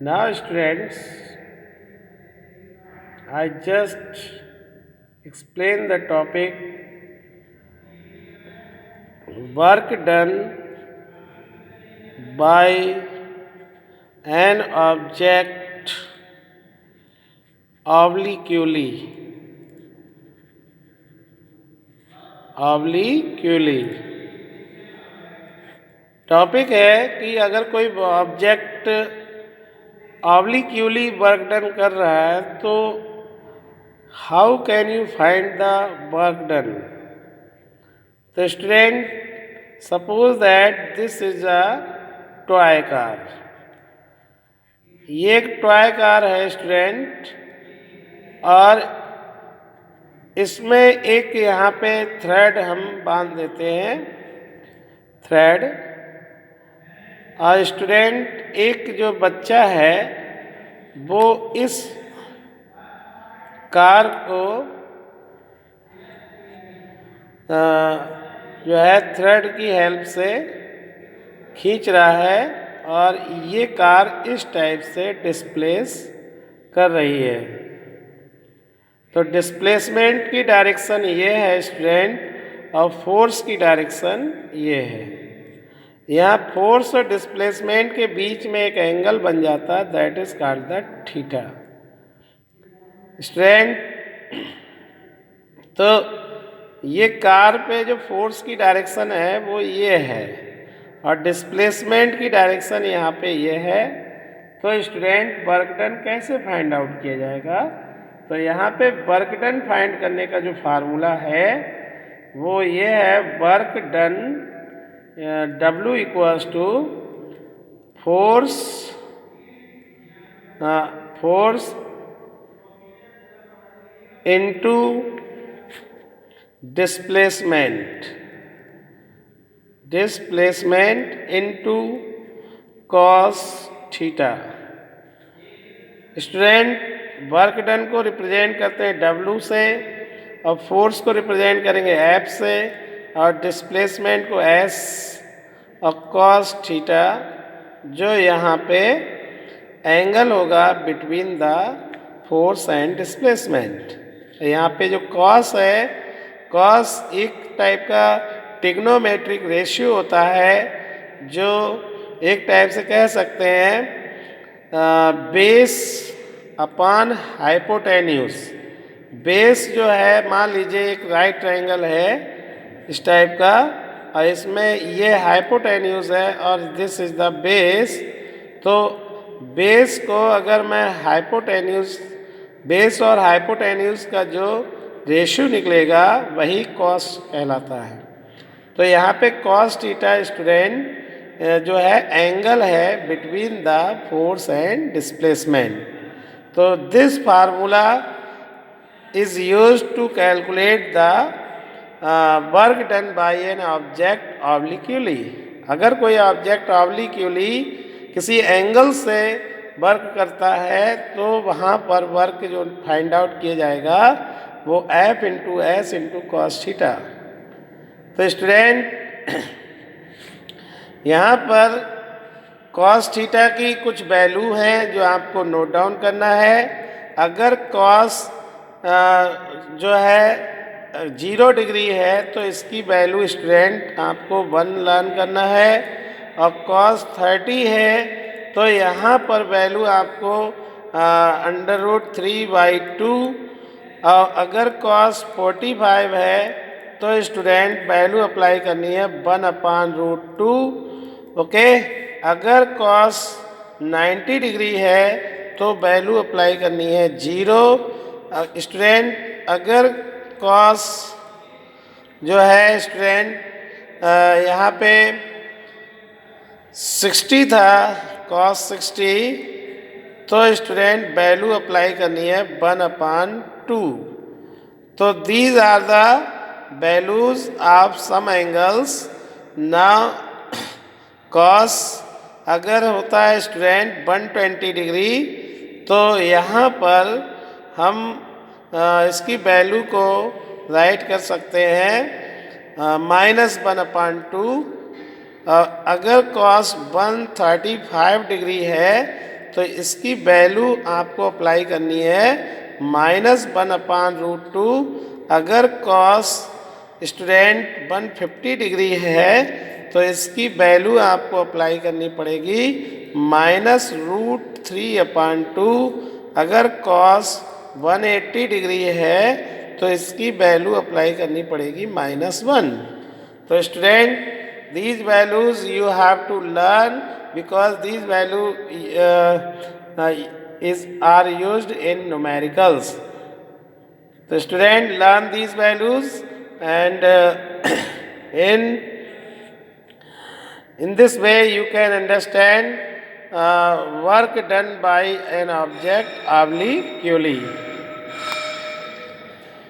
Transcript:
Now students, I just explain the topic work done by an object obliquely। Topic है कि अगर कोई object ऑब्लिक्यूली work done कर रहा है तो how can you find the work done. तो student, suppose that this is a toy car. ये एक टॉय कार है स्टूडेंट, और इसमें एक यहाँ पे थ्रेड हम बांध देते हैं, थ्रेड। और स्टूडेंट, एक जो बच्चा है वो इस कार को जो है थ्रेड की हेल्प से खींच रहा है, और ये कार इस टाइप से डिस्प्लेस कर रही है। तो डिस्प्लेसमेंट की डायरेक्शन ये है स्टूडेंट, और फोर्स की डायरेक्शन ये है। यहाँ फोर्स और डिस्प्लेसमेंट के बीच में एक एंगल बन जाता है, that is called the theta. Student, तो ये कार पे जो फोर्स की डायरेक्शन है वो ये है, और डिस्प्लेसमेंट की डायरेक्शन यहाँ पे ये है। तो स्टूडेंट, वर्क डन कैसे फाइंड आउट किया जाएगा? तो यहाँ पे वर्क डन फाइंड करने का जो फार्मूला है वो ये है, work done W equals to force into displacement into cos theta. Student, work done को रिप्रेजेंट करते हैं W से, और फोर्स को रिप्रेजेंट करेंगे F से, और डिस्प्लेसमेंट को S, और कॉस थीटा जो यहाँ पे एंगल होगा between the force and displacement. यहाँ पे जो कॉस है, कॉस एक टाइप का ट्रिग्नोमेट्रिक रेशियो होता है, जो एक टाइप से कह सकते हैं बेस अपॉन हाइपोटेन्यूस। बेस जो है, मान लीजिए एक राइट ट्रायंगल है इस टाइप का, और इसमें ये हाइपोटेन्यूस है और दिस इज द बेस। तो बेस को अगर मैं बेस और हाइपोटेन्यूस का जो रेशियो निकलेगा वही कॉस कहलाता है। तो यहाँ पे कॉस थीटा स्टूडेंट जो है एंगल है between the force and displacement. तो this formula is used to calculate the work done by an object obliquely। अगर कोई ऑब्जेक्ट ऑब्लिक्यूली किसी एंगल से वर्क करता है तो वहाँ पर वर्क जो फाइंड आउट किया जाएगा वो F into S into cos theta. तो स्टूडेंट, यहाँ पर कॉस थीटा की कुछ वैल्यू हैं जो आपको नोट डाउन करना है। अगर कॉस जो है 0 डिग्री है तो इसकी वैल्यू स्टूडेंट आपको 1 लर्न करना है, और कॉस 30 है तो यहाँ पर वैल्यू आपको √3/2। और अगर कॉस 45 है तो स्टूडेंट वैल्यू अप्लाई करनी है 1/√2। ओके, अगर कॉस 90 डिग्री है तो वैल्यू अप्लाई करनी है 0। स्टूडेंट, अगर कॉस जो है स्टूडेंट यहाँ पे 60 था, कॉस 60, तो स्टूडेंट वैल्यू अप्लाई करनी है 1/2। तो these are the values of some angles. Now cos अगर होता है स्टूडेंट 120 डिग्री, तो यहाँ पर हम इसकी वैल्यू को राइट कर सकते हैं -1/2। अगर कॉस 135 डिग्री है तो इसकी वैल्यू आपको अप्लाई करनी है -1/√2। अगर कॉस स्टूडेंट 150 डिग्री है तो इसकी वैल्यू आपको अप्लाई करनी पड़ेगी -√3/2। अगर कॉस 180 डिग्री है तो इसकी वैल्यू अप्लाई करनी पड़ेगी -1। तो student, these values you have to learn because these value are used in numericals. So student, learn these values and in this way you can understand work done by an object obliquely.